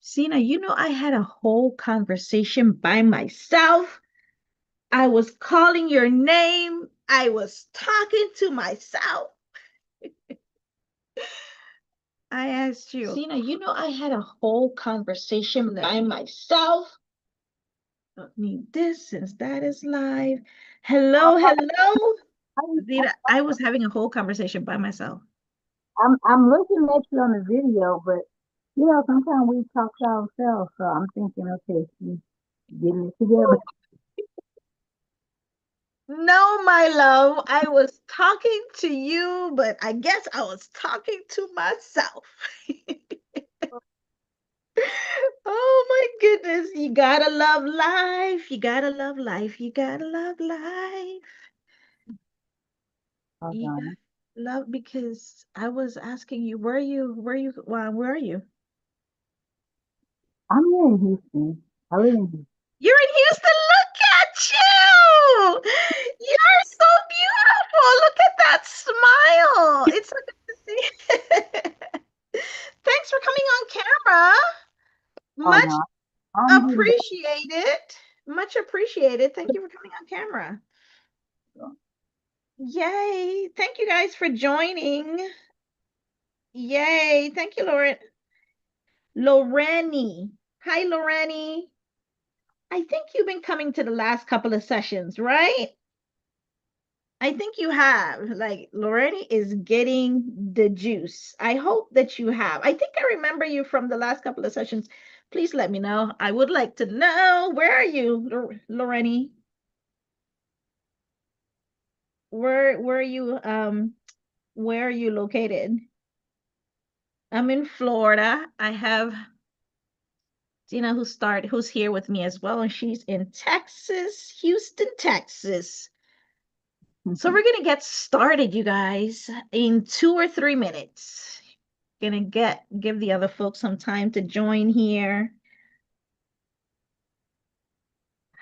Sina, I had a whole conversation by myself. I was calling your name. I was talking to myself. I asked you. Sina, I had a whole conversation by myself. Don't need this since that is live. Hello, hello. Zena, I was having a whole conversation by myself. I'm looking at you on the video, but sometimes we talk to ourselves. So I'm thinking, okay, she's getting it together. No, my love, I was talking to you, but I guess I was talking to myself. Oh my goodness, you gotta love life. You gotta love life. You gotta love life. Hold You got on. love because I was asking you, where are you? I'm here in Houston. I live in Houston. You're in Houston. Look at you. You're so beautiful. Look at that smile. It's so good to see. Thanks for coming on camera. Hold Much on. I'm getting back. appreciated. Much appreciated. Thank you for coming on camera. Yay. Thank you guys for joining. Yay. Thank you, Lauren. Loreni. Hi, Loreni. I think you've been coming to the last couple of sessions, right? I think you have. Like, Loreni is getting the juice. I hope that you have. I think I remember you from the last couple of sessions. Please let me know. I would like to know. Where are you, Loreni? Where are you where are you located? I'm in Florida. I have Dina who's here with me as well, and she's in Texas, Houston, Texas. So we're gonna get started, you guys, in 2 or 3 minutes. Gonna give the other folks some time to join here.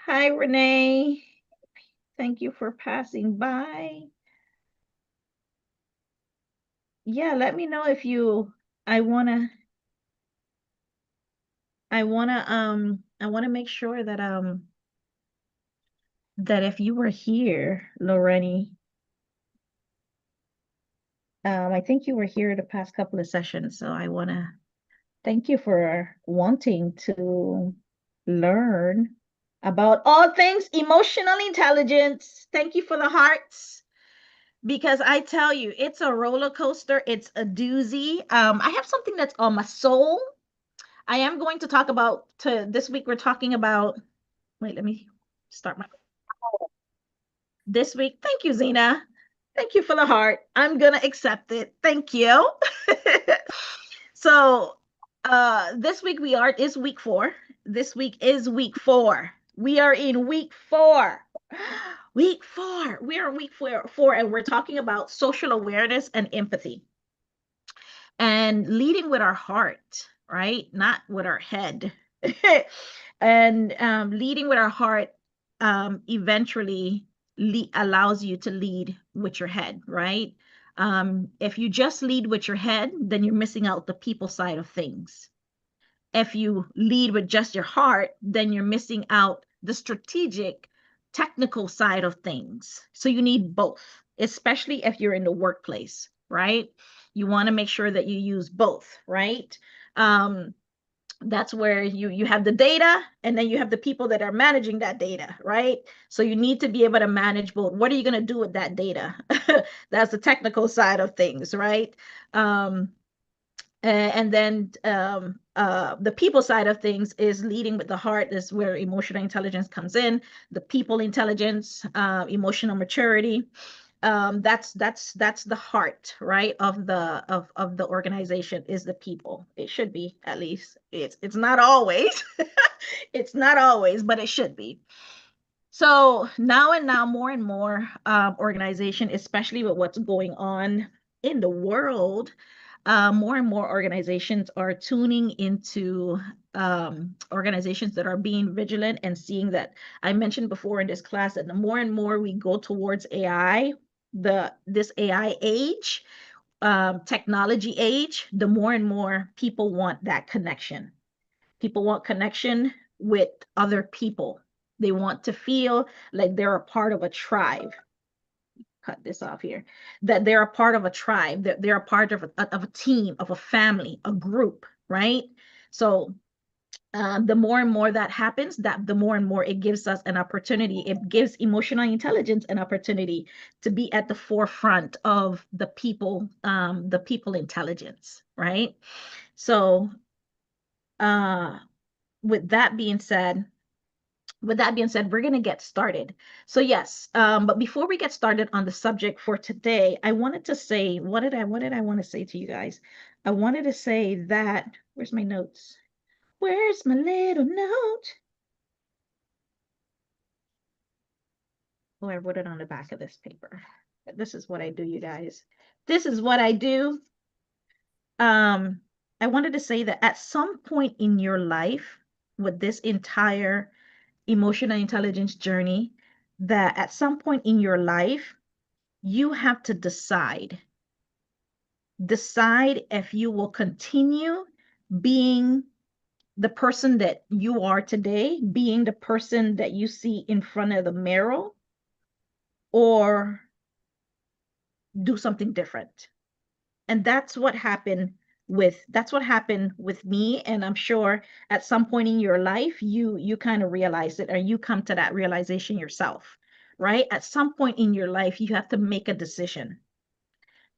Hi, Renee. Thank you for passing by. Yeah, let me know if you I wanna I wanna make sure that if you were here, Loreni, I think you were here the past couple of sessions, so I want to thank you for wanting to learn about all things emotional intelligence. Thank you for the hearts, because I tell you, it's a roller coaster. It's a doozy. I have something that's on my soul. I am going to talk about to this week. We're talking about. Wait, let me start my this week. Thank you, Zena. Thank you for the heart. I'm gonna accept it. Thank you. So this week we are is week 4. This week is week 4. We are in week 4. Week 4. We are in week 4, and we're talking about social awareness and empathy and leading with our heart, right? Not with our head. And leading with our heart eventually allows you to lead with your head, right? If you just lead with your head, then you're missing out the people side of things. If you lead with just your heart, then you're missing out the strategic, technical side of things. So you need both, especially if you're in the workplace, right? You want to make sure that you use both, right? Um, that's where you have the data, and then you have the people that are managing that data, right? So you need to be able to manage both. What are you going to do with that data? That's the technical side of things, right? And then the people side of things is leading with the heart. Is where emotional intelligence comes in. The people intelligence, emotional maturity, that's the heart, right, of the organization, is the people. It should be, at least. It's not always. It's not always, but it should be. So now more and more organization, especially with what's going on in the world, more and more organizations are tuning into organizations that are being vigilant and seeing that. I mentioned before in this class that the more and more we go towards AI, this AI age, technology age, the more and more people want that connection. People want connection with other people. They want to feel like they're a part of a tribe. Cut this off here. That they're a part of a tribe, that they're a part of a team, of a family, a group, right? So the more and more that happens, that the more and more it gives us an opportunity. It gives emotional intelligence an opportunity to be at the forefront of the people intelligence, right? So uh, with that being said, we're going to get started. So yes, but before we get started on the subject for today, I wanted to say, what did I want to say to you guys? I wanted to say that, where's my notes? Where's my little note? Oh, I wrote it on the back of this paper. This is what I do, you guys. This is what I do. Um, I wanted to say that at some point in your life, with this entire emotional intelligence journey, that at some point in your life, you have to decide if you will continue being the person that you are today, being the person that you see in front of the mirror, or do something different. And that's what happened with me. And I'm sure at some point in your life, you kind of realize it, or you come to that realization yourself, right? At some point in your life, you have to make a decision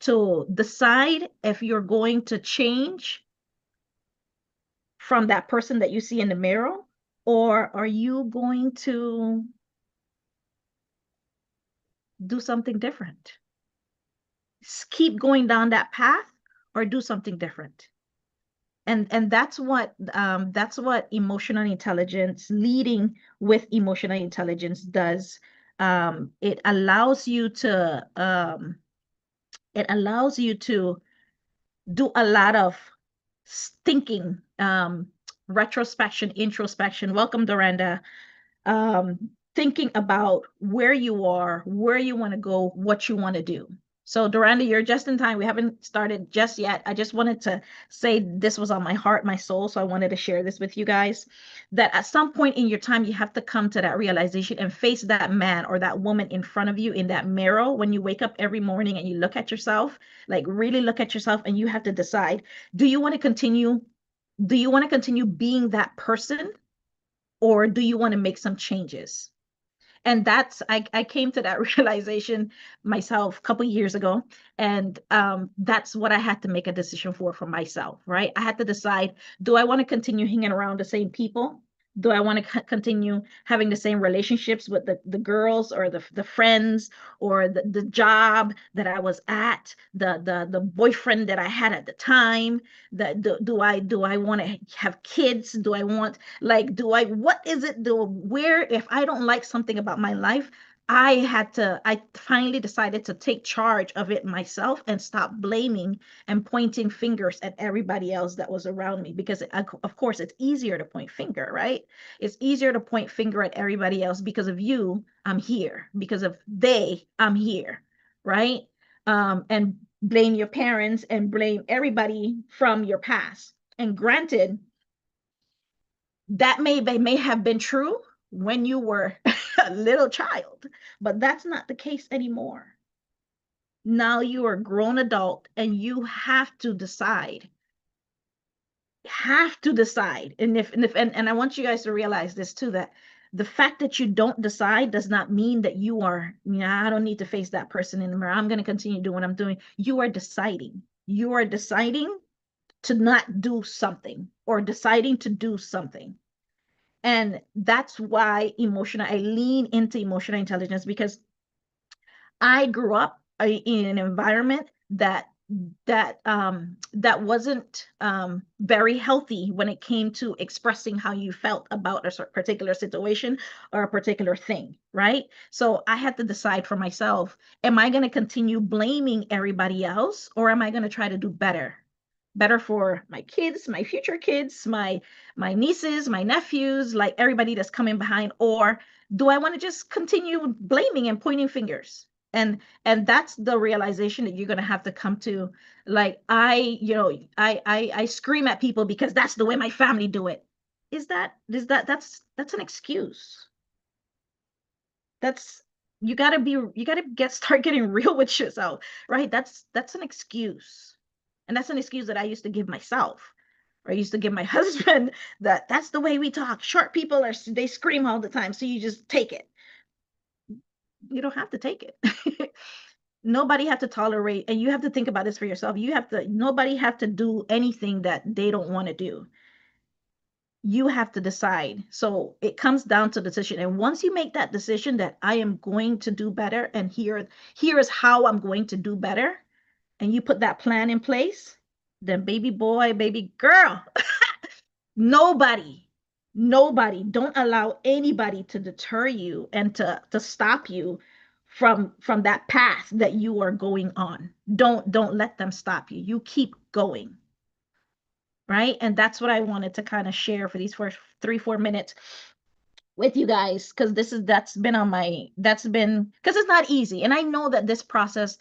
to decide if you're going to change from that person that you see in the mirror, or are you going to do something different? Keep going down that path or do something different. And that's what emotional intelligence, leading with emotional intelligence, does. It allows you to do a lot of thinking, retrospection, introspection. Welcome, Doranda. Thinking about where you are, where you want to go, what you want to do. So, Doranda, you're just in time. We haven't started just yet. I just wanted to say this was on my heart, my soul. So, I wanted to share this with you guys, that at some point in your time, you have to come to that realization and face that man or that woman in front of you in that mirror when you wake up every morning and you look at yourself, like really look at yourself, and you have to decide, do you want to continue? Do you want to continue being that person, or do you want to make some changes? And I came to that realization myself a couple years ago. And that's what I had to make a decision for myself, right? I had to decide, do I want to continue hanging around the same people? Do I want to continue having the same relationships with the girls, or the friends, or the job that I was at, the boyfriend that I had at the time? Do I want to have kids? Do I want, like, what is it, where, if I don't like something about my life, I finally decided to take charge of it myself and stop blaming and pointing fingers at everybody else that was around me. Because of course it's easier to point finger, right? It's easier to point finger at everybody else. Because of you, I'm here. Because of they, I'm here, right? And blame your parents and blame everybody from your past. And granted, that may have been true when you were a little child, but that's not the case anymore. Now you are a grown adult and you have to decide. And I want you guys to realize this too, that the fact that you don't decide does not mean that you are, I don't need to face that person in the mirror, I'm going to continue doing what I'm doing. You are deciding to not do something, or deciding to do something. And that's why I lean into emotional intelligence, because I grew up in an environment that wasn't very healthy when it came to expressing how you felt about a particular situation or a particular thing, right? So I had to decide for myself, am I going to continue blaming everybody else, or am I going to try to do better for my kids, my future kids, my nieces, my nephews, like everybody that's coming behind? Or do I want to just continue blaming and pointing fingers? And that's the realization that you're going to have to come to. Like, I scream at people because that's the way my family do it. that's an excuse. That's you gotta start getting real with yourself, right? That's an excuse. And that's an excuse that I used to give myself. Or I used to give my husband that that's the way we talk. Short people they scream all the time, so you just take it. You don't have to take it. Nobody have to tolerate, and you have to think about this for yourself. Nobody have to do anything that they don't want to do. You have to decide. So it comes down to decision. And once you make that decision that I am going to do better, and here is how I'm going to do better, and you put that plan in place, then baby boy, baby girl, nobody, nobody, don't allow anybody to deter you and to stop you from that path that you are going on. Don't let them stop you. You keep going, right? And that's what I wanted to kind of share for these first 3-4 minutes with you guys, because that's been because it's not easy. And I know that this process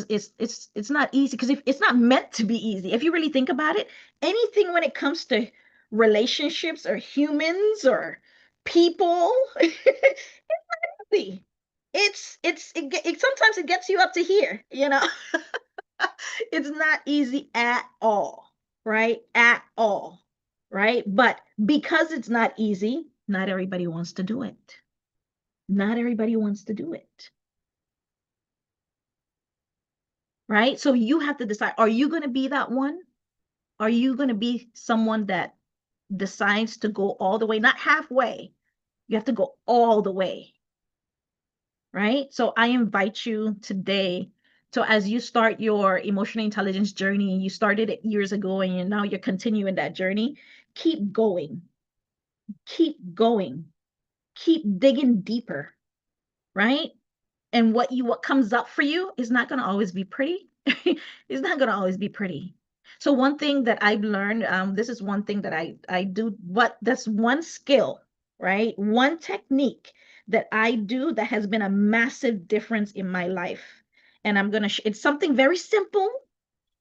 is it's not easy, because if it's not meant to be easy, if you really think about it, anything when it comes to relationships or humans or people, it's sometimes it gets you up to here. It's not easy at all, right? At all, right? But because it's not easy, not everybody wants to do it. Not everybody wants to do it, right? So you have to decide, are you going to be that one? Are you going to be someone that decides to go all the way, not halfway? You have to go all the way, right? So I invite you today. So as you start your emotional intelligence journey, you started it years ago and now you're continuing that journey, keep going, keep going, keep digging deeper, right? And what comes up for you is not going to always be pretty. It's not going to always be pretty. So one thing that I've learned, this is one thing that I do, that's one skill, right? One technique that I do that has been a massive difference in my life. And it's something very simple,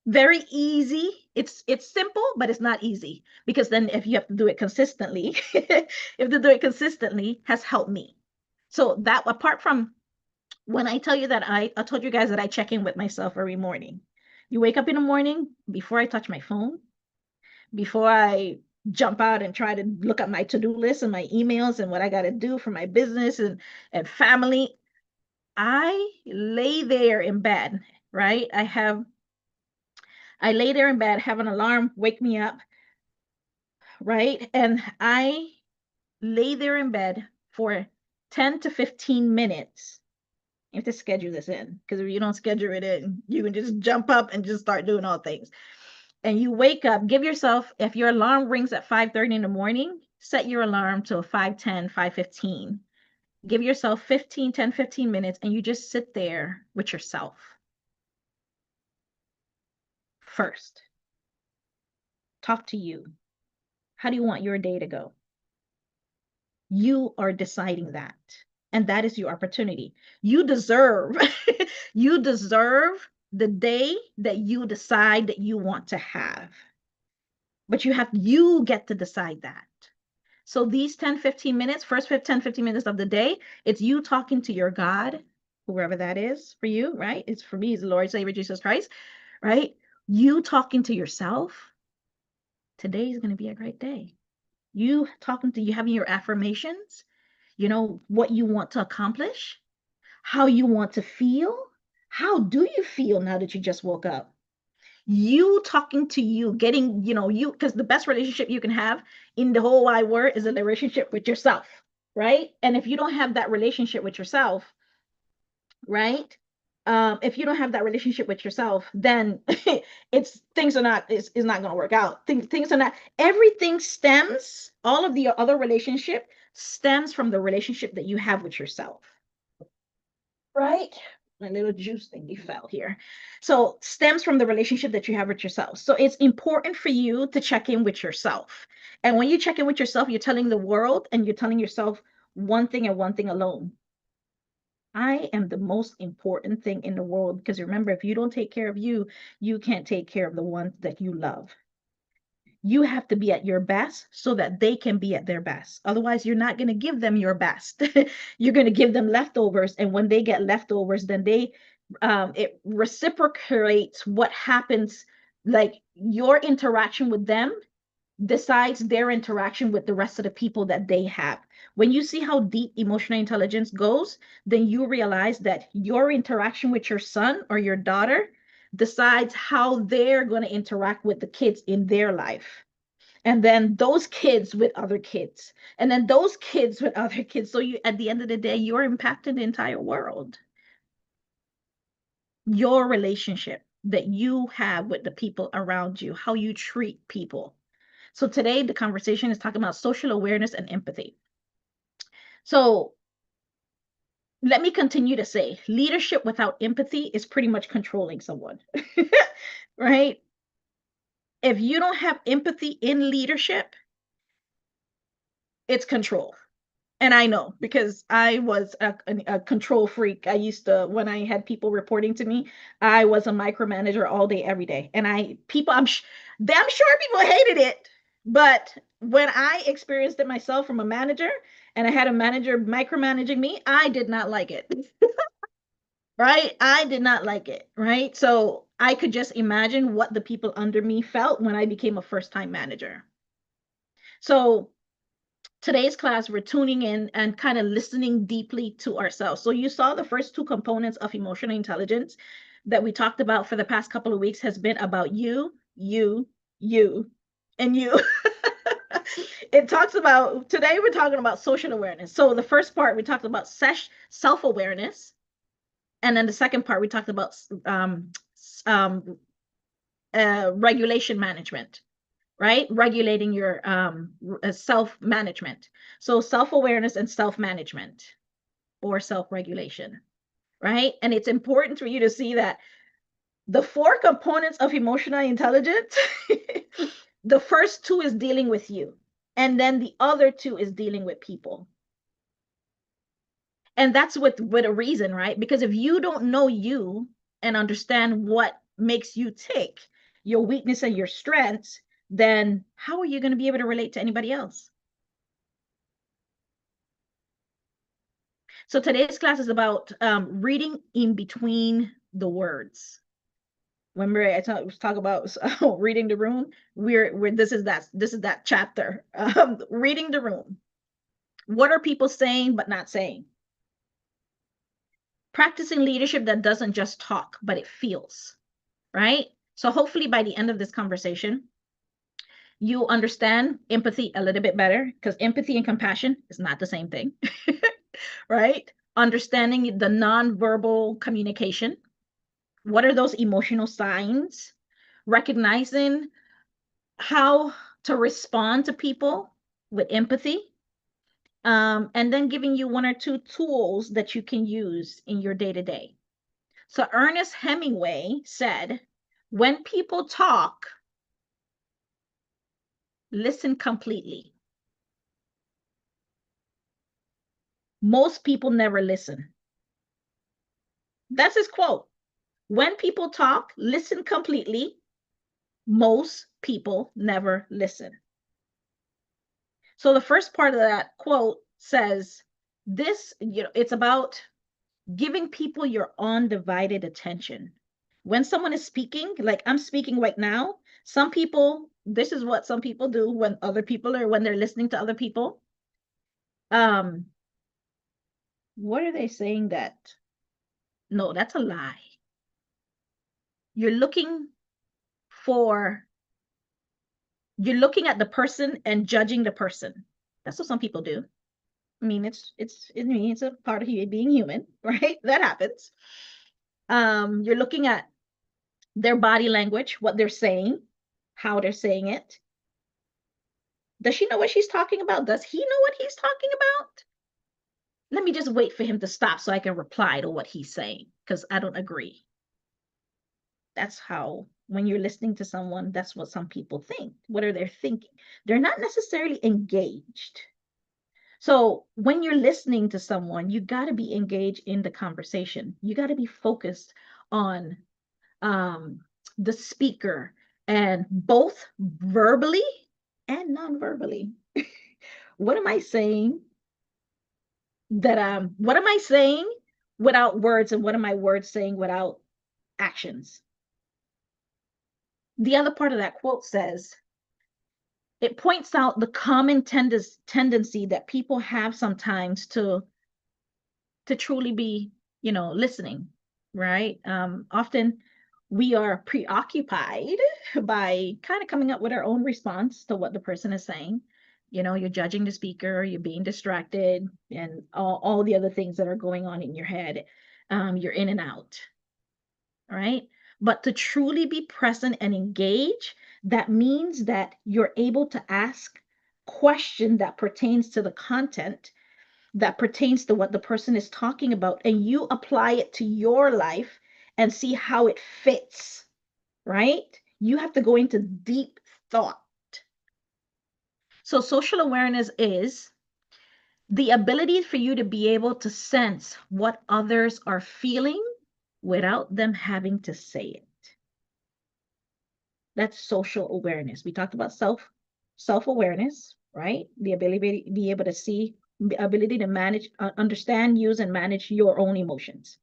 very easy. It's simple, but it's not easy, because then if you have to do it consistently, if to do it consistently has helped me. So that apart from when I tell you that I told you guys that I check in with myself every morning. You wake up in the morning, before I touch my phone, before I jump out and try to look at my to-do list and my emails and what I got to do for my business and family, I lay there in bed, right? I lay there in bed, have an alarm wake me up, right? And I lay there in bed for 10 to 15 minutes. You have to schedule this in, because if you don't schedule it in, you can just jump up and just start doing all things. And you wake up, give yourself, if your alarm rings at 5:30 in the morning, set your alarm till 5:10, 5:15. Give yourself 15 minutes, and you just sit there with yourself first. Talk to you. How do you want your day to go? You are deciding that. And that is your opportunity. You deserve, you deserve the day that you decide that you want to have. But you get to decide that. So these 10, 15 minutes, first 10, 15 minutes of the day, it's you talking to your God, whoever that is for you, right? It's for me, it's the Lord Savior Jesus Christ, right? You talking to yourself. Today is going to be a great day. You having your affirmations, what you want to accomplish, how you want to feel. How do you feel now that you just woke up? You talking to you, getting, because the best relationship you can have in the whole wide world is a relationship with yourself, right? And if you don't have that relationship with yourself, right? If you don't have that relationship with yourself, then things are not is not going to work out. Things are not. Everything stems. All of the other relationship stems from the relationship that you have with yourself, right? My little juice thingy fell here. So stems from the relationship that you have with yourself. So it's important for you to check in with yourself. And when you check in with yourself, you're telling the world and you're telling yourself one thing and one thing alone. I am the most important thing in the world, because remember, if you don't take care of you, you can't take care of the ones that you love. You have to be at your best so that they can be at their best. Otherwise, you're not going to give them your best. You're going to give them leftovers. And when they get leftovers, then it reciprocates what happens. Like your interaction with them decides their interaction with the rest of the people that they have. When you see how deep emotional intelligence goes, then you realize that your interaction with your son or your daughter decides how they're going to interact with the kids in their life. And then those kids with other kids, and then those kids with other kids. So you, at the end of the day, you're impacting the entire world. Your relationship that you have with the people around you, how you treat people. So today the conversation is talking about social awareness and empathy. So let me continue to say leadership without empathy is pretty much controlling someone, right? If you don't have empathy in leadership, it's control. And I know because I was a control freak. I used to, when I had people reporting to me, I was a micromanager all day, every day. And I'm sure people hated it. But when I experienced it myself from a manager and I had a manager micromanaging me, I did not like it. Right? I did not like it. Right? So I could just imagine what the people under me felt when I became a first time manager. So today's class, we're tuning in and kind of listening deeply to ourselves. So you saw the first two components of emotional intelligence that we talked about for the past couple of weeks has been about you, and you. It talks about, today we're talking about social awareness. So the first part, we talked about self-awareness. And then the second part, we talked about um, regulation management, right? Regulating your self-management. So self-awareness and self-management or self-regulation, right? And it's important for you to see that the four components of emotional intelligence, the first two is dealing with you, and then the other two is dealing with people. And that's with a reason, right? Because if you don't know you and understand what makes you tick, your weakness and your strengths, then how are you going to be able to relate to anybody else? So today's class is about reading in between the words. Remember, was talk about reading the room. We're this is that chapter. Reading the room. What are people saying but not saying? Practicing leadership that doesn't just talk, but it feels, right? So hopefully by the end of this conversation, you understand empathy a little bit better, because empathy and compassion is not the same thing, right? Understanding the nonverbal communication. What are those emotional signs? Recognizing how to respond to people with empathy. And then giving you one or two tools that you can use in your day to day. So Ernest Hemingway said, when people talk, listen completely. Most people never listen. That's his quote. When people talk, listen completely. Most people never listen. So the first part of that quote says this, it's about giving people your undivided attention. When someone is speaking, like I'm speaking right now, some people, this is what some people do when when they're listening to other people. Um, what are they saying that? No, that's a lie. You're looking for, you're looking at the person and judging the person. That's what some people do. I mean, it's a part of being human, right? That happens. You're looking at their body language, what they're saying, how they're saying it. Does she know what she's talking about? Does he know what he's talking about? Let me just wait for him to stop so I can reply to what he's saying, because I don't agree. That's how, when you're listening to someone, that's what some people think. What are they thinking? They're not necessarily engaged. So when you're listening to someone, you got to be engaged in the conversation. You got to be focused on the speaker and both verbally and non-verbally. What am I saying what am I saying without words, and what am my words saying without actions? The other part of that quote says, it points out the common tendency that people have sometimes to truly be, listening, right? Often we are preoccupied by kind of coming up with our own response to what the person is saying. You're judging the speaker, you're being distracted, and all the other things that are going on in your head. You're in and out, right? But to truly be present and engage, that means that you're able to ask question that pertains to the content, that pertains to what the person is talking about, and you apply it to your life and see how it fits, right? You have to go into deep thought. So, social awareness is the ability for you to be able to sense what others are feeling without them having to say it. That's social awareness. We talked about self-awareness, right? The ability to be able to see, the ability to manage, understand, use, and manage your own emotions,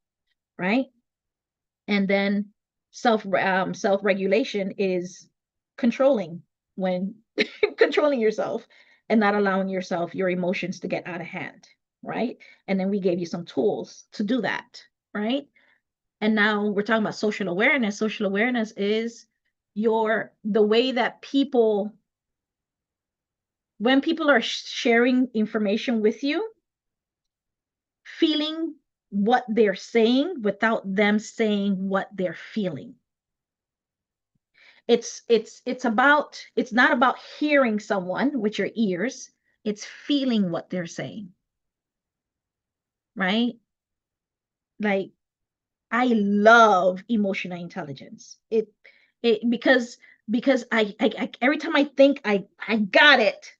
right? And then self-regulation is controlling, when controlling yourself and not allowing your emotions to get out of hand, right? And then we gave you some tools to do that, right? And now we're talking about social awareness. Social awareness is the way that people, when people are sharing information with you, feeling what they're saying without them saying what they're feeling. It's not about hearing someone with your ears, it's feeling what they're saying, right? Like, I love emotional intelligence. It because every time I think I got it,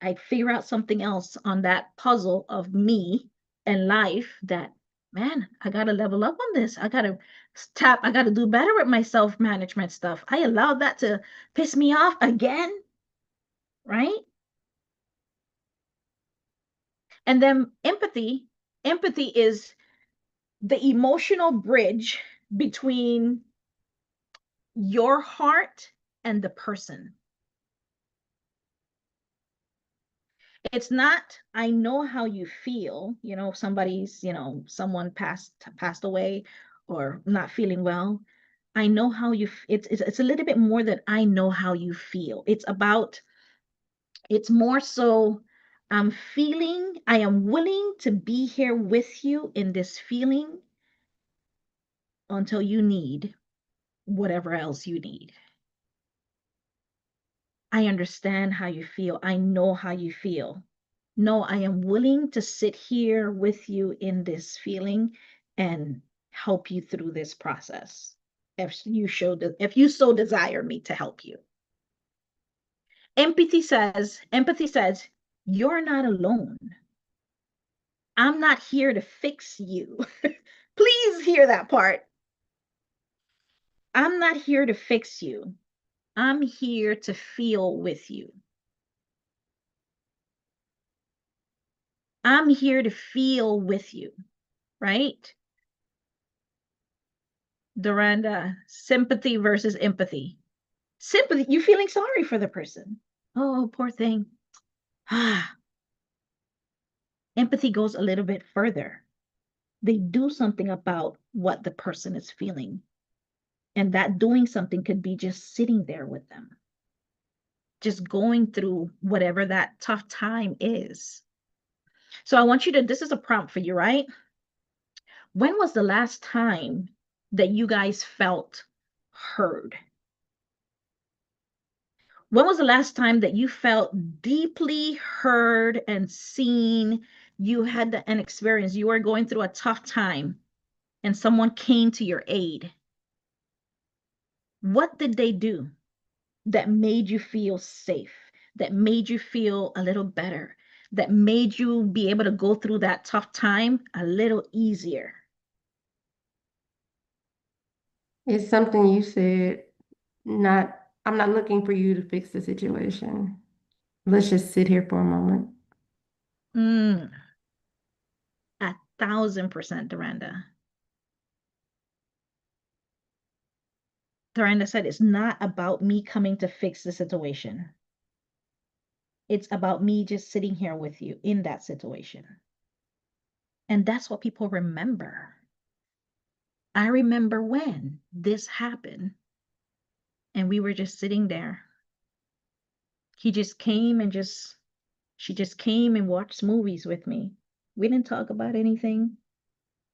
I figure out something else on that puzzle of me and life that, man, I gotta level up on this. I gotta do better with my self-management stuff. I allowed that to piss me off again, right? And then empathy is the emotional bridge between your heart and the person. It's not, I know how you feel, someone passed away or not feeling well. I know how it's a little bit more than I know how you feel. It's more so, I am willing to be here with you in this feeling until you need whatever else you need. I understand how you feel. I know how you feel. No, I am willing to sit here with you in this feeling and help you through this process. If you so desire me to help you. Empathy says, you're not alone. I'm not here to fix you. Please hear that part. I'm not here to fix you. I'm here to feel with you. I'm here to feel with you, right? Duranda, sympathy versus empathy. Sympathy, you're feeling sorry for the person. Oh, poor thing. Ah, empathy goes a little bit further. They do something about what the person is feeling. And that doing something could be just sitting there with them, just going through whatever that tough time is. So I want you to, this is a prompt for you, right? When was the last time that you guys felt heard? When was the last time that you felt deeply heard and seen? You had an experience, you were going through a tough time, and someone came to your aid. What did they do that made you feel safe, that made you feel a little better, that made you be able to go through that tough time a little easier? It's something you said, not I'm not looking for you to fix the situation. Let's just sit here for a moment. Mm, 1,000%, Duranda. Duranda said it's not about me coming to fix the situation. It's about me just sitting here with you in that situation. And that's what people remember. I remember when this happened and we were just sitting there. He just came and she just came and watched movies with me. We didn't talk about anything.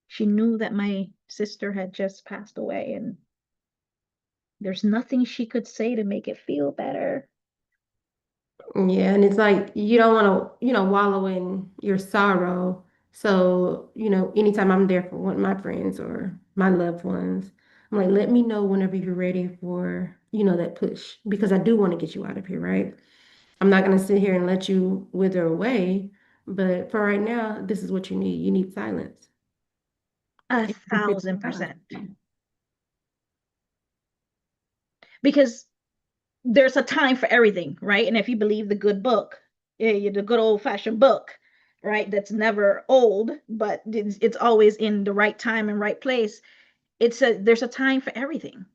She knew that my sister had just passed away, and there's nothing she could say to make it feel better. Yeah, and it's like you don't want to, wallow in your sorrow. So, anytime I'm there for one of my friends or my loved ones, I'm like, let me know whenever you're ready for, that push because I do want to get you out of here, right? I'm not going to sit here and let you wither away, but for right now, this is what you need. You need silence. A And you pick thousand silence. percent. Because there's a time for everything, right? And if you believe the good book, the good old fashioned book, right? That's never old, but it's always in the right time and right place. There's a time for everything.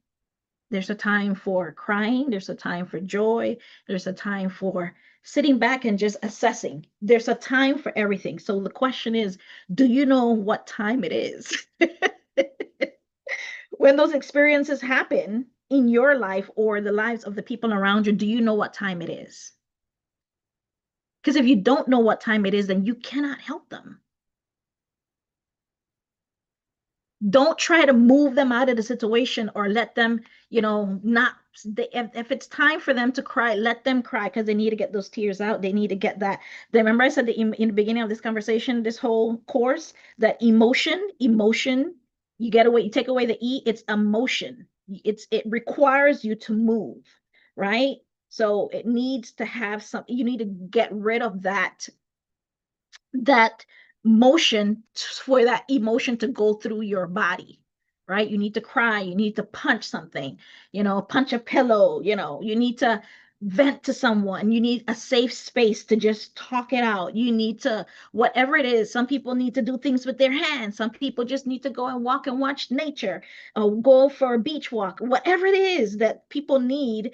There's a time for crying. There's a time for joy. There's a time for sitting back and just assessing. There's a time for everything. So the question is, do you know what time it is? When those experiences happen in your life or the lives of the people around you, do you know what time it is? Because if you don't know what time it is, then you cannot help them. Don't try to move them out of the situation or let them, not, if it's time for them to cry, let them cry because they need to get those tears out. They need to get that. Remember I said that in the beginning of this conversation, this whole course, that emotion, you take away the it's emotion. It requires you to move, right? So it needs to have something, you need to get rid of that motion for that emotion to go through your body, right? You need to cry, you need to punch something, punch a pillow, you need to vent to someone, you need a safe space to just talk it out. You need to, whatever it is, some people need to do things with their hands, some people just need to go and walk and watch nature, or go for a beach walk, whatever it is that people need.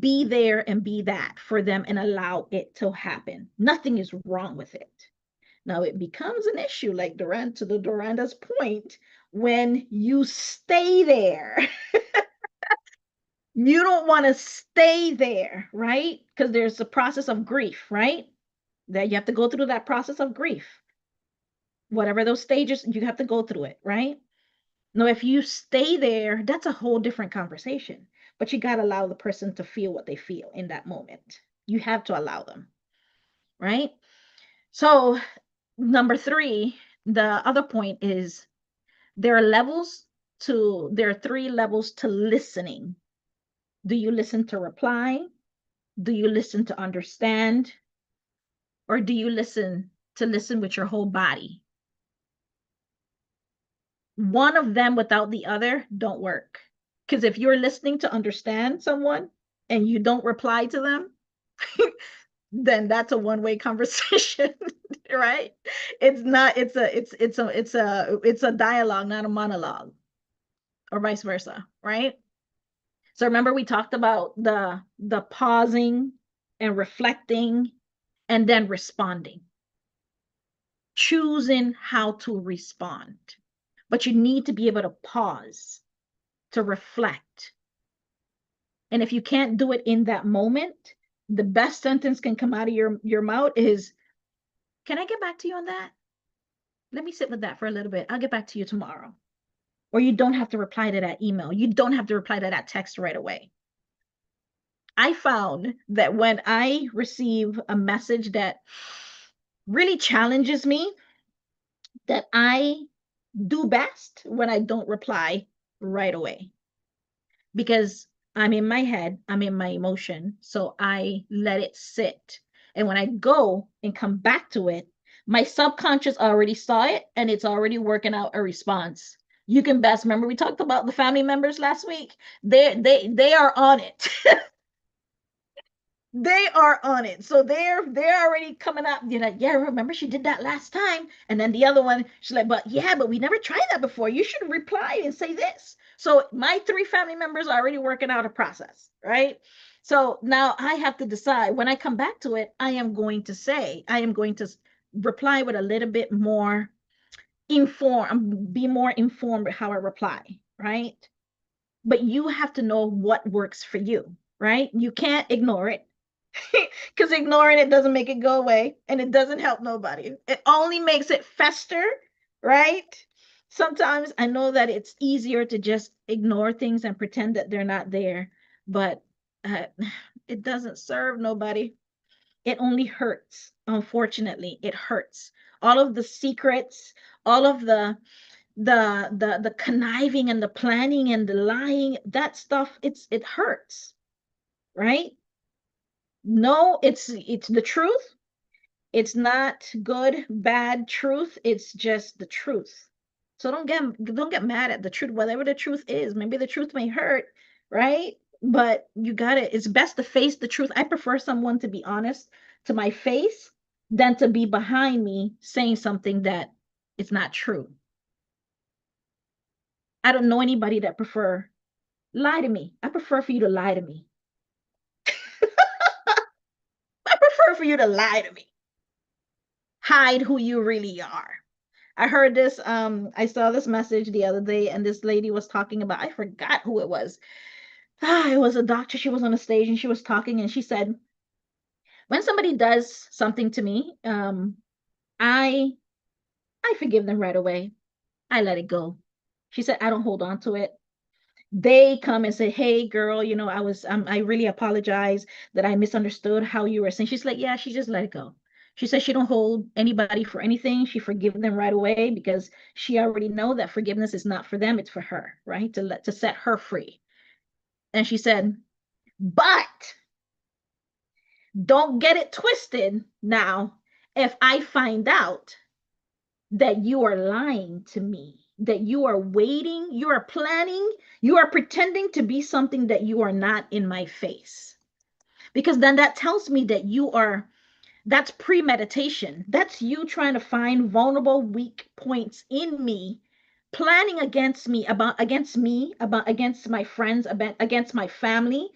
Be there and be that for them and allow it to happen. Nothing is wrong with it. Now it becomes an issue, like Doranda's point, when you stay there. You don't want to stay there, right? Because there's a process of grief, right? That you have to go through that process of grief. Whatever those stages, you have to go through it, right? Now, if you stay there, that's a whole different conversation. But you got to allow the person to feel what they feel in that moment. You have to allow them, right? So, number three, the other point is there are three levels to listening. Do you listen to reply? Do you listen to understand? Or do you listen with your whole body? One of them without the other don't work. Because if you're listening to understand someone and you don't reply to them, then that's a one-way conversation, right? It's not, it's a dialogue, not a monologue, or vice versa, right? So remember we talked about the pausing and reflecting and then responding, choosing how to respond. But you need to be able to pause, to reflect. And if you can't do it in that moment, the best sentence can come out of your mouth is, can I get back to you on that? Let me sit with that for a little bit. I'll get back to you tomorrow. Or you don't have to reply to that email. You don't have to reply to that text right away. I found that when I receive a message that really challenges me, that I do best when I don't reply right away, because I'm in my head, I'm in my emotion, so I let it sit. And when I go and come back to it, my subconscious already saw it and it's already working out a response You can best remember we talked about the family members last week. They are on it. They are on it. So they're already coming up. You're like, yeah, remember she did that last time. And then the other one, she's like, but yeah, but we never tried that before. You should reply and say this. So my three family members are already working out a process, right? So now I have to decide when I come back to it, I am going to reply with a little bit more informed, be more informed with how I reply, right? But you have to know what works for you, right? You can't ignore it because ignoring it doesn't make it go away and it doesn't help nobody. It only makes it fester, right? Sometimes I know that it's easier to just ignore things and pretend that they're not there, but uh, it doesn't serve nobody. It only hurts. Unfortunately, it hurts. All of the secrets, all of the conniving and the planning and the lying, that stuff, it hurts, right? No, it's the truth. It's not good, bad truth. It's just the truth. So don't get mad at the truth, whatever the truth is. Maybe the truth may hurt, right? But you got it. It's best to face the truth. I prefer someone to be honest to my face than to be behind me saying something that is not true. I don't know anybody that prefer lie to me. I prefer for you to lie to me. I prefer for you to lie to me. Hide who you really are. I heard this, I saw this message the other day, and this lady was talking about, I forgot who it was. It was a doctor. She was on a stage and she was talking, and she said, when somebody does something to me, I I forgive them right away. I let it go. She said, I don't hold on to it. They come and say, hey girl, I really apologize that I misunderstood how you were saying. She's like, yeah, she just let it go. She says she don't hold anybody for anything. She forgive them right away because she already know that forgiveness is not for them, it's for her, right? To set her free. And she said, but don't get it twisted now. If I find out that you are lying to me, that you are waiting, you are planning, you are pretending to be something that you are not in my face. Because then that tells me that that's premeditation. That's you trying to find vulnerable, weak points in me, planning against my friends, against my family.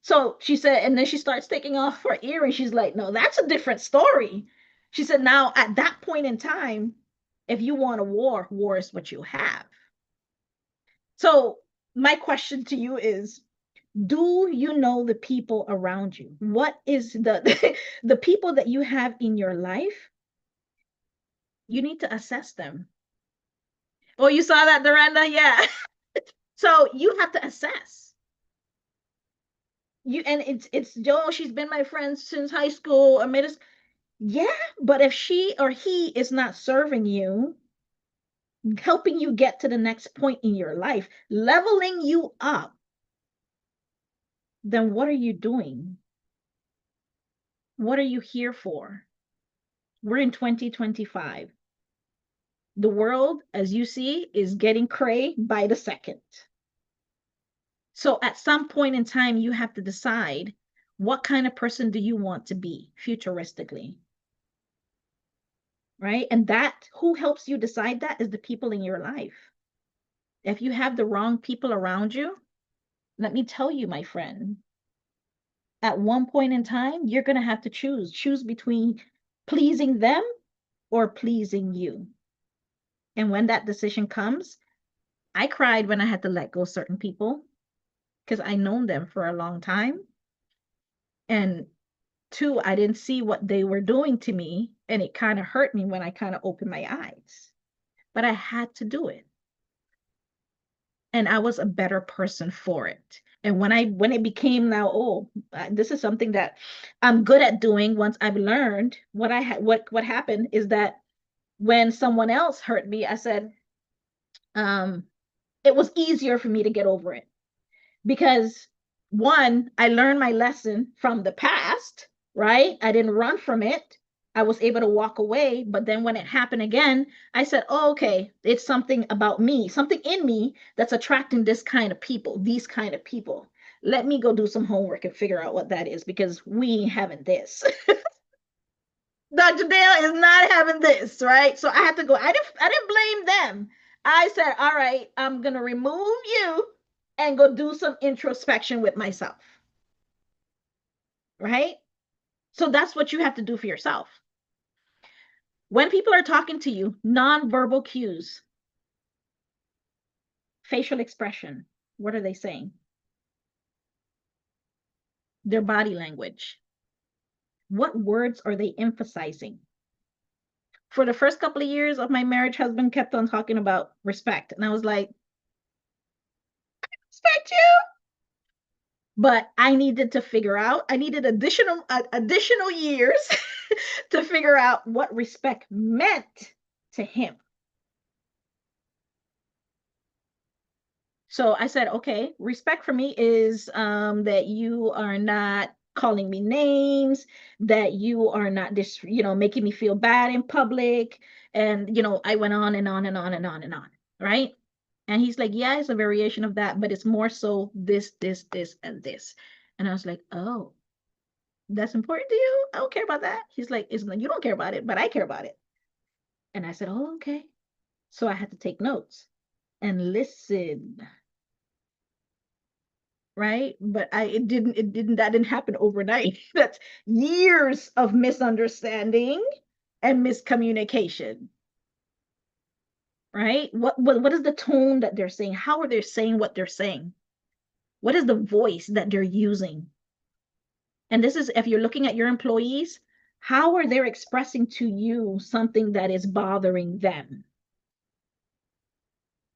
So she said, and then she starts taking off her earring. She's like, no, that's a different story. She said, now at that point in time, if you want a war is what you have. So my question to you is, do you know the people around you? What is the the people that you have in your life? You need to assess them. Oh, you saw that, Duranda? Yeah. So you have to assess. And it's Joe, she's been my friend since high school or middle. Yeah, but if she or he is not serving you, helping you get to the next point in your life, leveling you up, then what are you doing? What are you here for? We're in 2025. The world, as you see, is getting cray by the second. So at some point in time, you have to decide, what kind of person do you want to be futuristically? Right? And that, who helps you decide that is the people in your life. If you have the wrong people around you, let me tell you, my friend, at one point in time, you're going to have to choose between pleasing them or pleasing you. And when that decision comes, I cried when I had to let go of certain people because I known them for a long time. And two, I didn't see what they were doing to me, and it kind of hurt me when I kind of opened my eyes. But I had to do it. And I was a better person for it. And when it became now, oh, this is something that I'm good at doing. Once I've learned what I had, what happened is that when someone else hurt me, I said, um, it was easier for me to get over it because one, I learned my lesson from the past, right? I didn't run from it. I was able to walk away. But then when it happened again, I said, oh, okay, it's something about me, something in me that's attracting this kind of people, these kind of people. Let me go do some homework and figure out what that is, because we ain't having this. Dr. Dale is not having this, right? So I had to go. I didn't blame them. I said, all right, I'm gonna remove you and go do some introspection with myself, right? So that's what you have to do for yourself. When people are talking to you, nonverbal cues, facial expression, what are they saying? Their body language. What words are they emphasizing? For the first couple of years of my marriage, husband kept on talking about respect. And I was like, respect you? But I needed to figure out, I needed additional years to figure out what respect meant to him. So I said, okay, respect for me is that you are not calling me names, that you are not just, making me feel bad in public. And, I went on and on and on and on and on, right? And he's like, yeah, it's a variation of that, but it's more so this, and this. And I was like, oh, that's important to you? I don't care about that. He's like, it's like, you don't care about it, but I care about it. And I said, oh, okay. So I had to take notes and listen, right? But that didn't happen overnight. That's years of misunderstanding and miscommunication, right? What is the tone that they're saying? How are they saying what they're saying? What is the voice that they're using? And this is, if you're looking at your employees, how are they expressing to you something that is bothering them,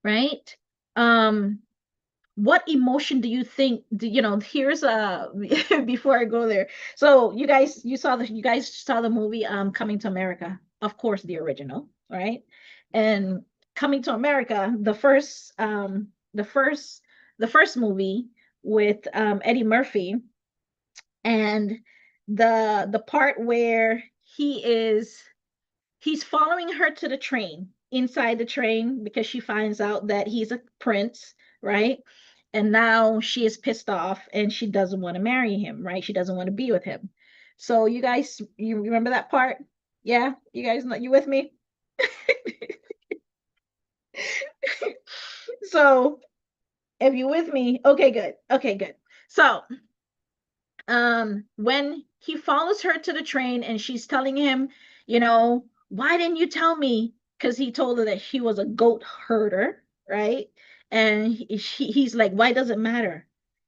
right? Um, what emotion do you think, here's a, before I go there. So you guys saw the movie Coming to America, of course, the original, right? And Coming to America, the first movie with Eddie Murphy, and the part where he's following her to the train, inside the train, because she finds out that he's a prince, right? And now she is pissed off and she doesn't want to marry him, right? She doesn't want to be with him. So you remember that part? Yeah, you guys know, you with me? So if you with me, okay, good. Okay, good. So when he follows her to the train and she's telling him, why didn't you tell me? Because he told her that he was a goat herder, right? And he's like, why does it matter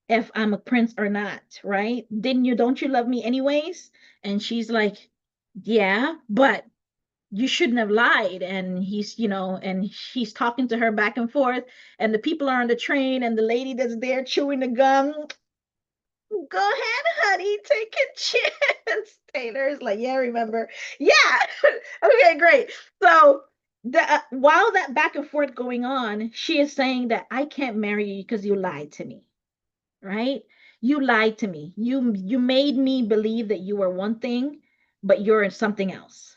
if I'm a prince or not, right? Don't you love me anyways? And she's like, yeah, but you shouldn't have lied. And he's talking to her back and forth, and the people are on the train, and the lady that's there chewing the gum, go ahead, honey, take a chance. Taylor's like, yeah, remember? Yeah. Okay, great. So while that back and forth going on, she is saying that I can't marry you because you lied to me, right? You lied to me. You made me believe that you were one thing, but you're something else.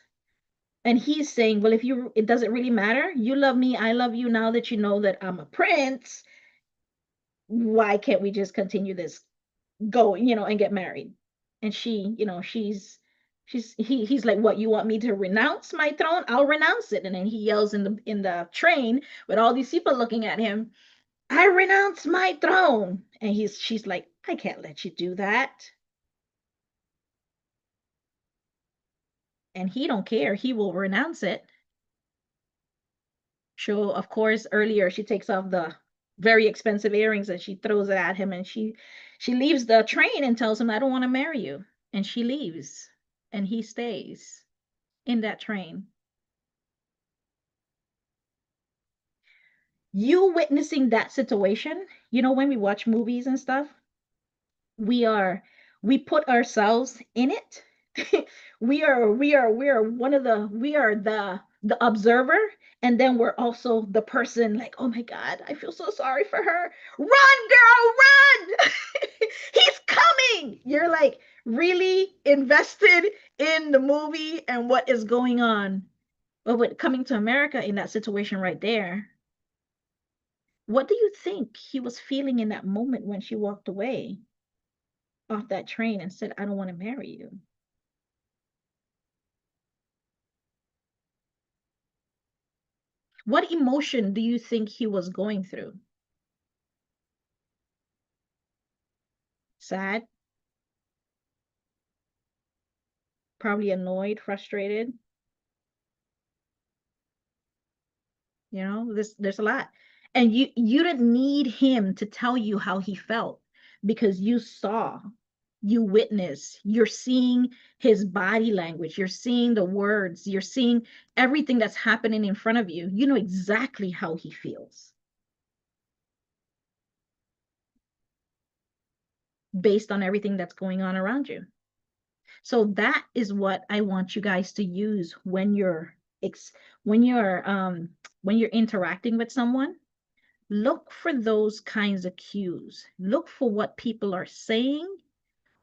And he's saying, well, it doesn't really matter. You love me, I love you. Now that you know that I'm a prince, why can't we just continue this go, and get married? And he's like, what, you want me to renounce my throne? I'll renounce it. And then he yells in the train with all these people looking at him, I renounce my throne. And she's like, I can't let you do that. And he don't care. He will renounce it. So of course, earlier she takes off the very expensive earrings and she throws it at him, and she leaves the train and tells him, I don't want to marry you. And she leaves, and he stays in that train. You witnessing that situation, when we watch movies and stuff, we are we put ourselves in it. We are one of the we are the observer, and then we're also the person, like, oh my god, I feel so sorry for her. Run, girl, run. He's coming. You're like really invested in the movie and what is going on. But with coming to America in that situation right there, what do you think he was feeling in that moment when she walked away off that train and said, I don't want to marry you? What emotion do you think he was going through? Sad, probably annoyed, frustrated. You know, there's a lot. And you didn't need him to tell you how he felt because you saw, you witnessed, you're seeing his body language, you're seeing the words, you're seeing everything that's happening in front of you. You know exactly how he feels based on everything that's going on around you. So that is what I want you guys to use when you're ex when you're interacting with someone. Look for those kinds of cues. Look for what people are saying,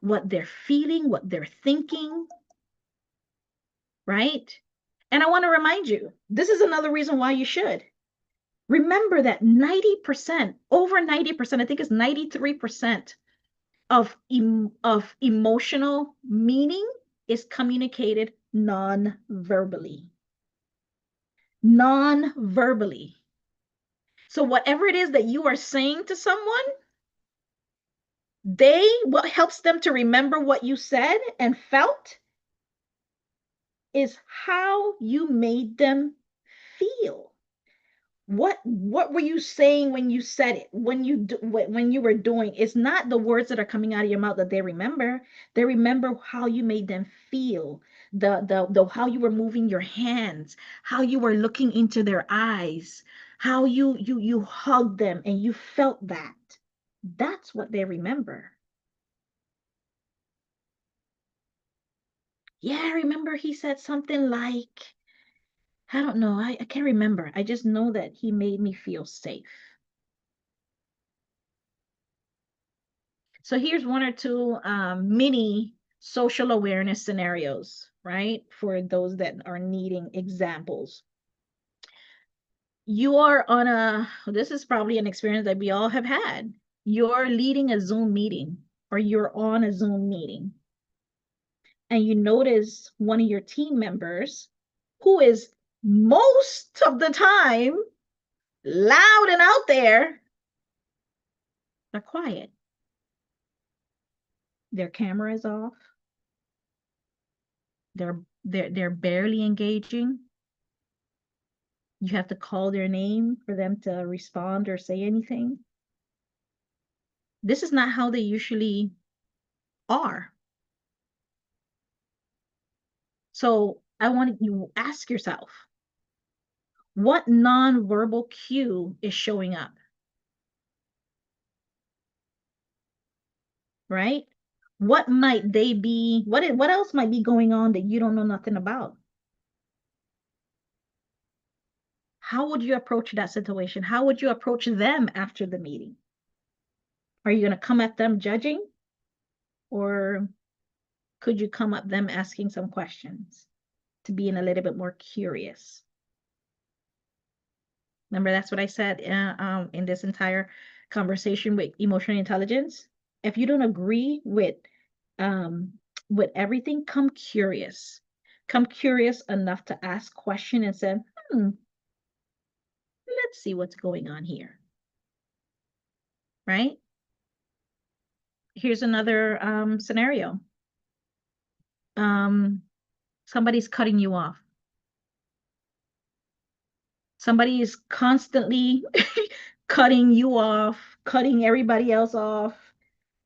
what they're feeling, what they're thinking, right? And I want to remind you, this is another reason why you should. Remember that 90%, over 90%, I think it's 93% of emotional meaning is communicated non-verbally. Non-verbally. So whatever it is that you are saying to someone, what helps them to remember what you said and felt is how you made them feel. What were you saying when you said it, when you were doing? It's not the words that are coming out of your mouth that they remember how you made them feel, the how you were moving your hands, how you were looking into their eyes, how you hugged them and you felt that. That's what they remember. Yeah, I remember he said something like, I don't know, I can't remember. I just know that he made me feel safe. So here's one or two mini social awareness scenarios, right? For those that are needing examples. You are on this is probably an experience that we all have had. You're leading a Zoom meeting or you're on a Zoom meeting and you notice one of your team members who is most of the time loud and out there, they're quiet. Their camera is off. They're barely engaging. You have to call their name for them to respond or say anything. This is not how they usually are. So I want you to ask yourself, what nonverbal cue is showing up? Right? What might they be? What else might be going on that you don't know nothing about? How would you approach that situation? How would you approach them after the meeting? Are you going to come at them judging? Or could you come at them asking some questions to being a little bit more curious? Remember, that's what I said in this entire conversation with emotional intelligence. If you don't agree um, with everything, come curious. Come curious enough to ask question and say, let's see what's going on here, right? Here's another scenario. Somebody's cutting you off. Somebody is constantly cutting you off, cutting everybody else off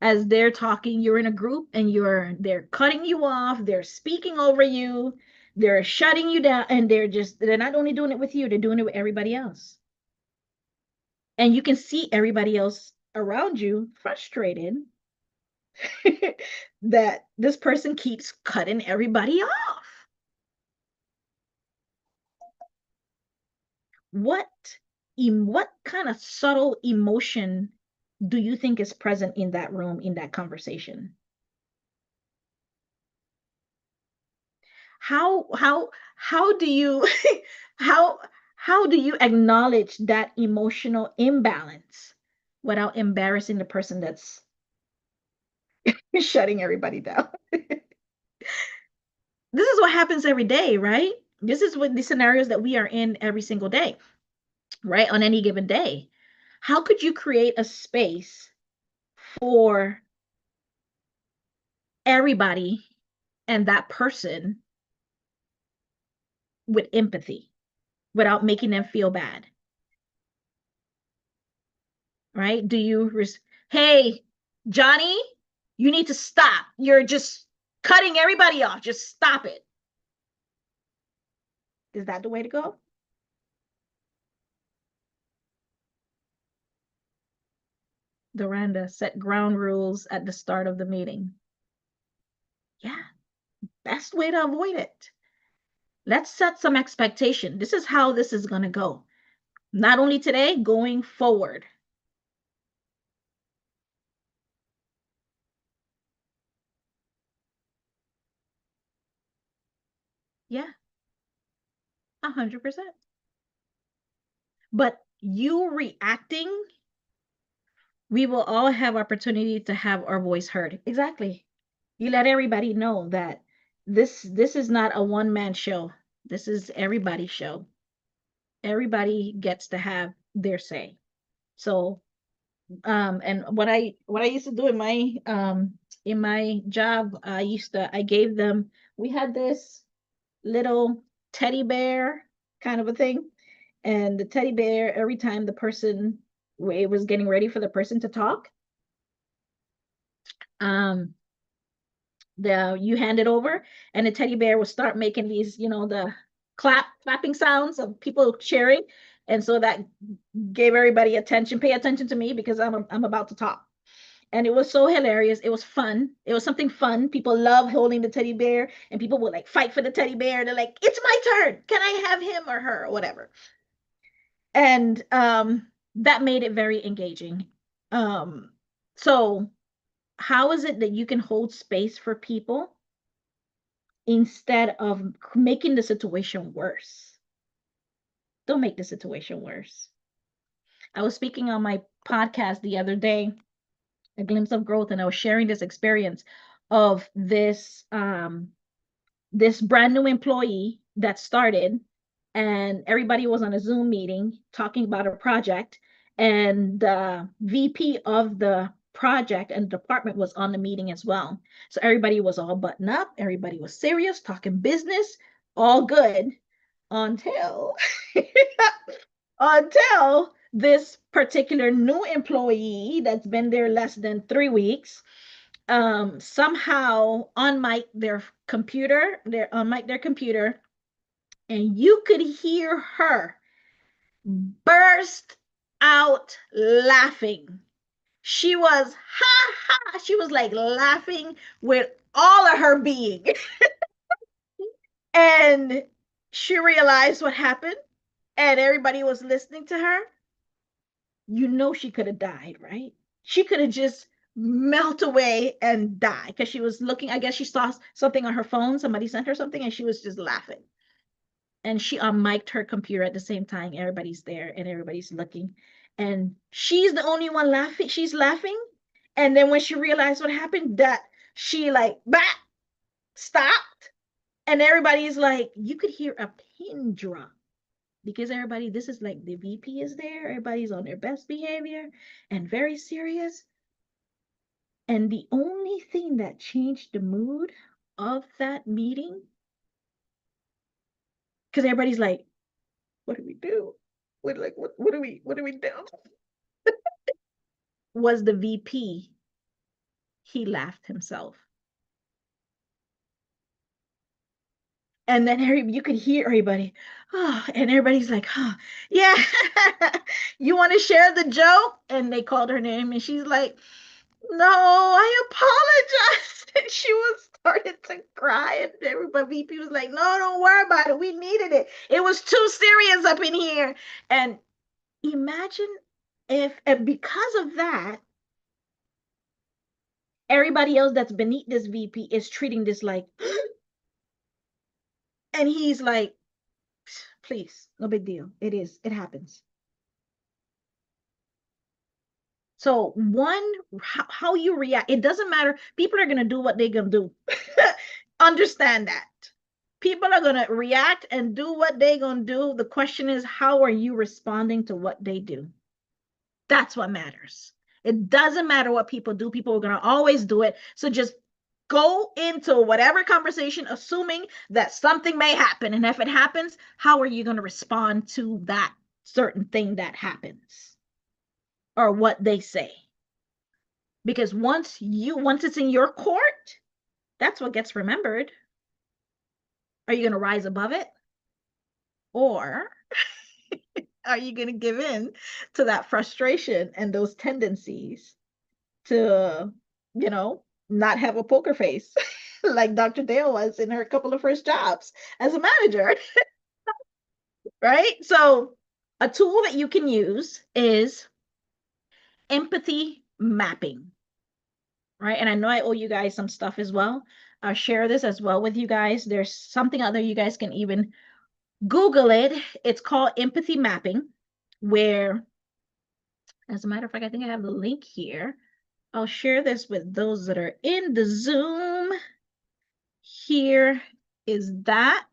as they're talking. You're in a group and they're cutting you off, they're speaking over you, they're shutting you down, and they're not only doing it with you, they're doing it with everybody else. And you can see everybody else around you frustrated that this person keeps cutting everybody off. What kind of subtle emotion do you think is present in that room, in that conversation? How do you how how do you acknowledge that emotional imbalance without embarrassing the person that's shutting everybody down? This is what happens every day, right? This is what the scenarios that we are in every single day, right? On any given day. How could you create a space for everybody and that person with empathy without making them feel bad, right? Hey, Johnny, you need to stop. You're just cutting everybody off. Just stop it. Is that the way to go? Duranda set ground rules at the start of the meeting. Yeah, best way to avoid it. Let's set some expectation. This is how this is going to go. Not only today, going forward. Yeah, 100%. But you reacting, we will all have opportunity to have our voice heard. Exactly. You let everybody know that this is not a one-man show. This is everybody's show. Everybody gets to have their say. So and what I used to do in my job, I gave them, we had this little teddy bear kind of a thing, and the teddy bear, every time the person, it was getting ready for the person to talk, um you hand it over, and the teddy bear will start making these, the clapping sounds of people cheering, and so that gave everybody attention. Pay attention to me because I'm about to talk. And it was so hilarious. It was fun. It was something fun. People love holding the teddy bear, and people would like fight for the teddy bear. They're like, "It's my turn. Can I have him or her or whatever?" And that made it very engaging. Um, so how is it that you can hold space for people instead of making the situation worse? Don't make the situation worse. I was speaking on my podcast the other day, A Glimpse of Growth, and I was sharing this experience of this brand new employee that started, and everybody was on a Zoom meeting talking about a project, and the VP of the project and department was on the meeting as well. So everybody was all buttoned up, everybody was serious, talking business, all good until until this particular new employee that's been there less than 3 weeks somehow on their computer, and you could hear her burst out laughing. She was ha ha, she was like laughing with all of her being. And she realized what happened, and everybody was listening to her. She could have died, right? She could have just melt away and die because she was looking. I guess she saw something on her phone. Somebody sent her something, and she was just laughing. And she unmiked her computer at the same time. Everybody's there and everybody's looking. And she's the only one laughing. She's laughing. And then when she realized what happened, that she like, bah, stopped. And everybody's like, you could hear a pin drop because everybody, this is like the VP is there. Everybody's on their best behavior and very serious. And the only thing that changed the mood of that meeting, because everybody's like, what do we do? What do we do? Was the VP. He laughed himself. And then you could hear everybody, oh, and everybody's like, oh, yeah, you want to share the joke? And they called her name, and she's like, no, I apologize. And she was started to cry, and everybody, VP was like, no, don't worry about it. We needed it. It was too serious up in here. And imagine if, and because of that, everybody else that's beneath this VP is treating this like, And he's like, please, no big deal. It happens. So how you react, it doesn't matter. People are going to do what they're going to do. Understand that. People are going to react and do what they're going to do. The question is, how are you responding to what they do? That's what matters. It doesn't matter what people do. People are going to always do it. So just go into whatever conversation assuming that something may happen. And if it happens, how are you going to respond to that certain thing that happens or what they say? Because once it's in your court, that's what gets remembered. Are you going to rise above it? Or are you going to give in to that frustration and those tendencies to, not have a poker face like Dr. Dale was in her couple of first jobs as a manager, right? So a tool that you can use is empathy mapping, right? And I know I owe you guys some stuff as well. I'll share this as well with you guys. There's something out there you guys can even Google it. It's called empathy mapping, where, as a matter of fact, I think I have the link here. I'll share this with those that are in the Zoom. Here is that.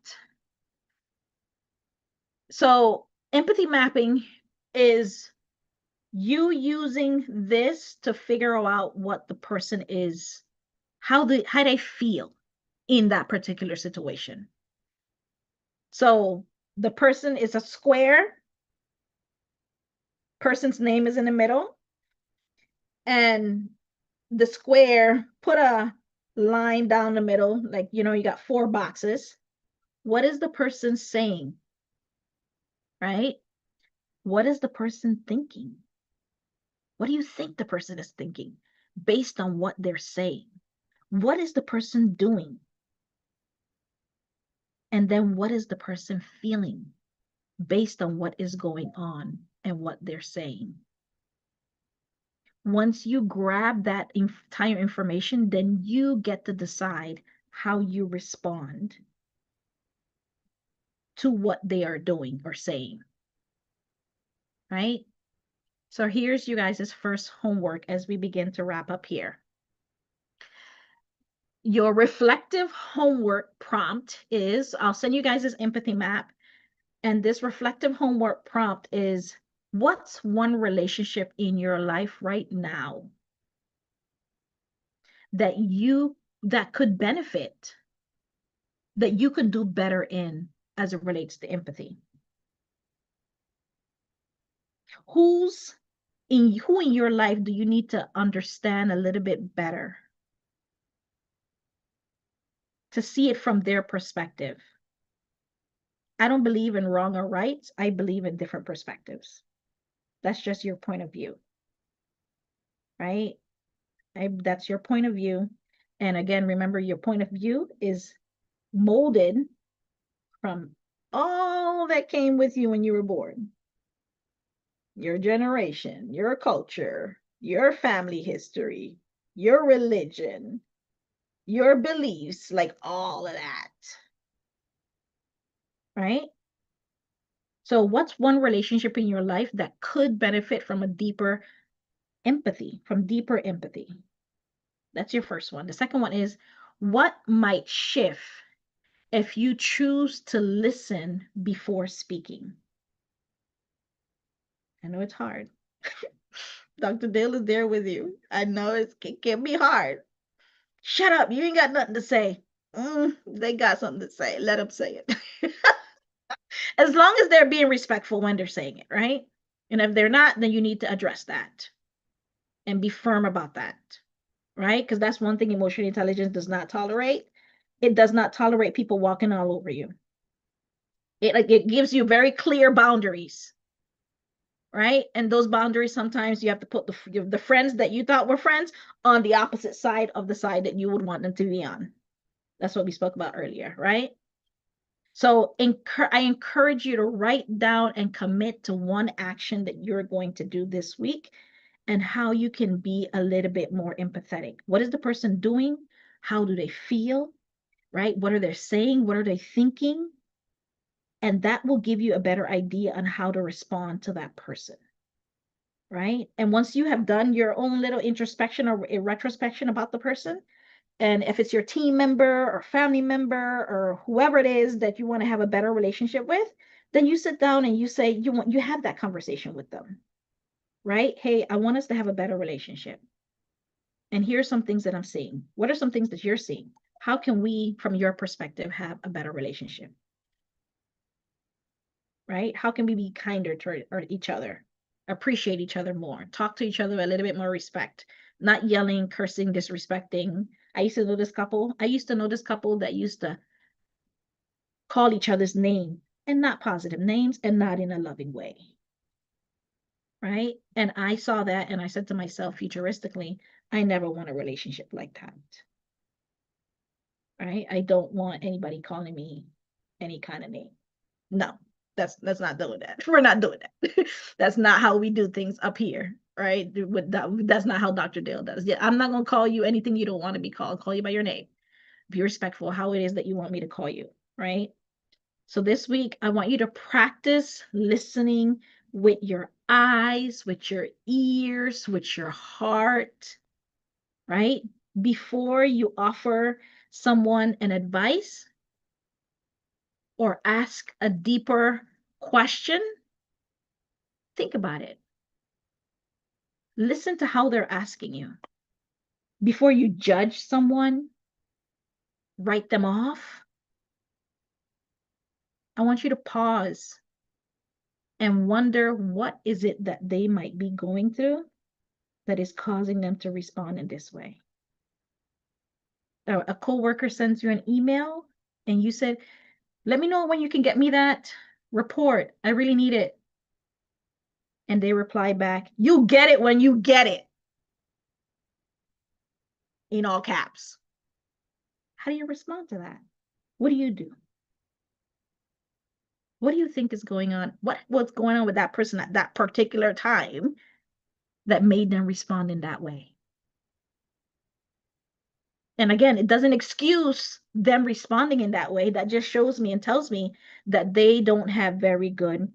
So empathy mapping is you using this to figure out what the person is, how they feel in that particular situation. So the person is a square, person's name is in the middle, and the square, put a line down the middle, like, you got 4 boxes. What is the person saying? Right? What is the person thinking? What do you think the person is thinking based on what they're saying? What is the person doing? And then what is the person feeling based on what is going on and what they're saying? Once you grab that entire information, then you get to decide how you respond to what they are doing or saying, right? So here's you guys' first homework as we begin to wrap up here. Your reflective homework prompt is, I'll send you guys this empathy map, and this reflective homework prompt is, what's one relationship in your life right now that could benefit, that you could do better in as it relates to empathy? Who in your life do you need to understand a little bit better to see it from their perspective? I don't believe in wrong or right. I believe in different perspectives. That's just your point of view, right? That's your point of view. And again, remember, your point of view is molded from all that came with you when you were born. Your generation, your culture, your family history, your religion, your beliefs, like all of that, right? So what's one relationship in your life that could benefit from a deeper empathy, from deeper empathy? That's your first one. The second one is, what might shift if you choose to listen before speaking? I know it's hard. Dr. Dale is there with you. I know it can be hard. Shut up. You ain't got nothing to say. They got something to say. Let them say it. As long as they're being respectful when they're saying it, right? And if they're not, then you need to address that and be firm about that, right? Because that's one thing emotional intelligence does not tolerate. It does not tolerate people walking all over you. It gives you very clear boundaries, right? And those boundaries, sometimes you have to put the friends that you thought were friends on the opposite side of the side that you would want them to be on. That's what we spoke about earlier, right? So I encourage you to write down and commit to one action that you're going to do this week and how you can be a little bit more empathetic. What is the person doing? How do they feel? Right? What are they saying? What are they thinking? And that will give you a better idea on how to respond to that person. Right. And once you have done your own little introspection or a retrospection about the person, and if it's your team member or family member or whoever it is that you want to have a better relationship with, then you sit down and you say you have that conversation with them. Right? Hey, I want us to have a better relationship. And here's some things that I'm seeing. What are some things that you're seeing? How can we, from your perspective, have a better relationship? Right? How can we be kinder to each other, appreciate each other more, talk to each other a little bit more respect, not yelling, cursing, disrespecting. I used to know this couple. I used to know this couple that used to call each other's name and not positive names and not in a loving way. Right? And I saw that and I said to myself futuristically, I never want a relationship like that. Right? I don't want anybody calling me any kind of name. No, that's not doing that. We're not doing that. That's not how we do things up here, right? That's not how Dr. Dale does. Yeah, I'm not gonna call you anything you don't want to be called. I'll call you by your name. Be respectful how it is that you want me to call you, right? So this week, I want you to practice listening with your eyes, with your ears, with your heart, right? Before you offer someone an advice or ask a deeper question, think about it. Listen to how they're asking you. Before you judge someone, write them off, I want you to pause and wonder what is it that they might be going through that is causing them to respond in this way. A coworker sends you an email and you said, let me know when you can get me that report. I really need it. And they reply back, you get it when you get it. In all caps. How do you respond to that? What do you do? What do you think is going on? What's going on with that person at that particular time that made them respond in that way? And again, it doesn't excuse them responding in that way. That just shows me and tells me that they don't have very good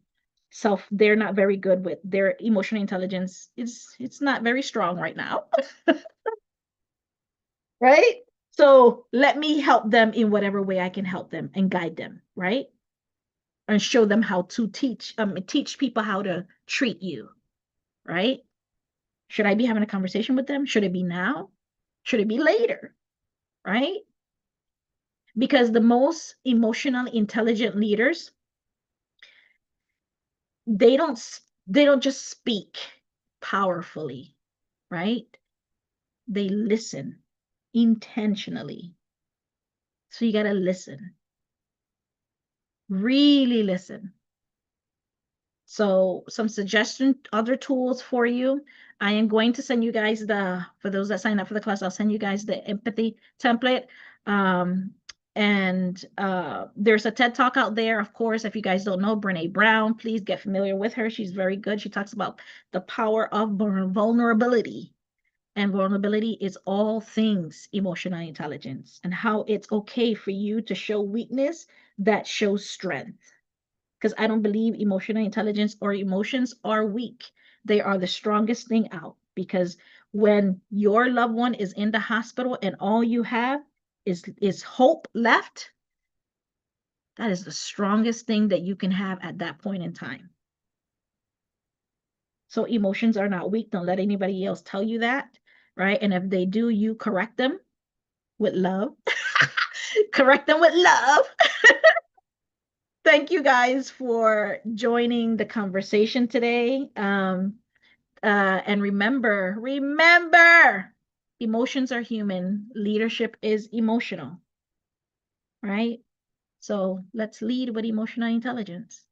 they're not very good with their emotional intelligence. It's not very strong right now. Right? So let me help them in whatever way I can help them and guide them, right? And show them how to teach people how to treat you, right? Should I be having a conversation with them? Should it be now? Should it be later? Right? Because the most emotionally intelligent leaders, they don't just speak powerfully, right? They listen intentionally. So you got to listen. Really listen. So some suggestion, other tools for you. I am going to send you guys for those that sign up for the class, I'll send you guys the empathy template. And there's a TED Talk out there, of course. If you guys don't know Brene Brown, please get familiar with her. She's very good. She talks about the power of vulnerability. And vulnerability is all things emotional intelligence and how it's okay for you to show weakness that shows strength. Because I don't believe emotional intelligence or emotions are weak. They are the strongest thing out. Because when your loved one is in the hospital and all you have is hope left, that is the strongest thing that you can have at that point in time. So emotions are not weak. Don't let anybody else tell you that, right? And if they do, you correct them with love. Correct them with love. Thank you guys for joining the conversation today. And remember, emotions are human. Leadership is emotional, right? So let's lead with emotional intelligence.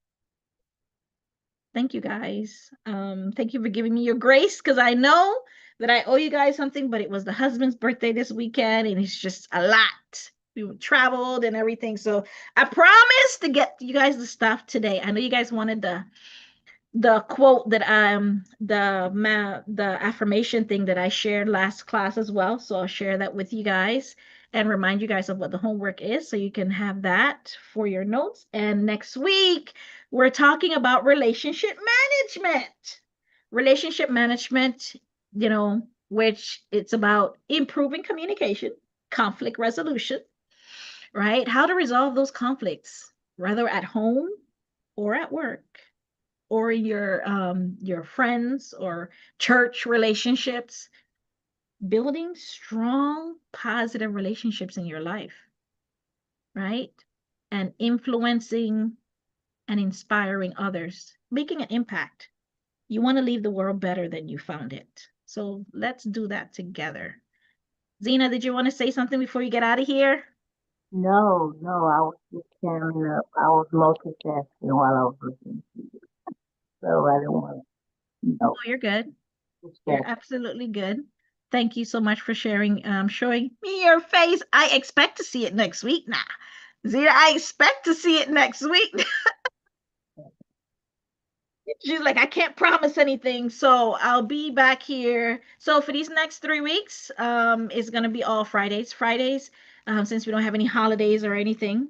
Thank you guys. Thank you for giving me your grace because I know that I owe you guys something, but it was the husband's birthday this weekend and it's just a lot. We traveled and everything. So I promise to get you guys the stuff today. I know you guys wanted the quote that the affirmation thing that I shared last class as well. So I'll share that with you guys and remind you guys of what the homework is so you can have that for your notes. And next week we're talking about relationship management. Relationship management, which it's about improving communication, conflict resolution, right? How to resolve those conflicts, whether at home or at work or your friends or church relationships, building strong positive relationships in your life, right? And influencing and inspiring others, making an impact. You want to leave the world better than you found it. So let's do that together. Zena, did you want to say something before you get out of here? No, no, I was just counting up. I was multitasking while I was listening to you. So I didn't want to, No, you're good. You're distract. absolutely good. Thank you so much for sharing, showing me your face. I expect to see it next week now. Zena, I expect to see it next week. She's like, I can't promise anything, so I'll be back here. So for these next 3 weeks, it's gonna be all Fridays. Fridays, since we don't have any holidays or anything.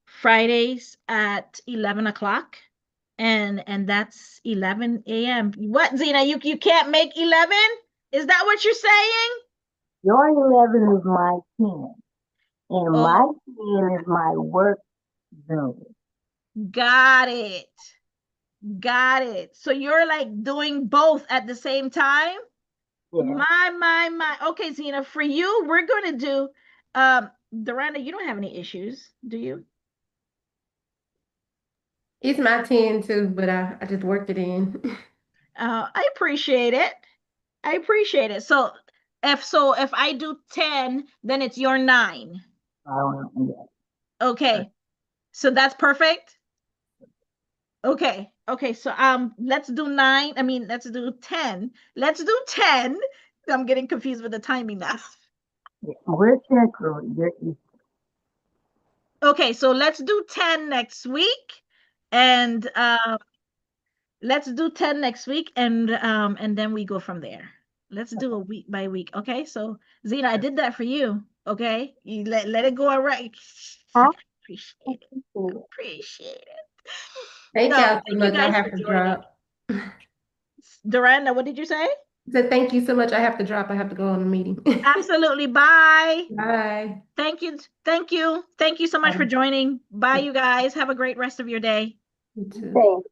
Fridays at 11 o'clock, and that's 11 a.m. What, Zena? You can't make 11? Is that what you're saying? Your 11 is my 10, and my Oh, 10 is my work zone. got it. Got it. So you're like doing both at the same time? Yeah, My. Okay, Zena, for you, we're gonna do Duranda, you don't have any issues, do you? It's my 10 too, but I just worked it in. I appreciate it. I appreciate it. So if I do 10, then it's your 9. I don't know. Yeah. Okay. So that's perfect. Okay. Okay. So let's do 9. I mean, let's do 10. Let's do 10. I'm getting confused with the timing now. Yeah. We're central. You're east. Okay, so let's do 10 next week. And let's do 10 next week and then we go from there. Let's do a week by week. Okay? So Zena, I did that for you. Okay? You let it go all right. I Appreciate it. appreciate it. Appreciate it. Thank No, y'all so thank you much. I guys for have to joining. drop. Duranda, what did you say? So thank you so much. I have to drop. I have to go on a meeting. Absolutely. Bye. Bye. Thank you. Thank you. Thank you so much for joining. Bye, you guys. Have a great rest of your day. You too. Thanks.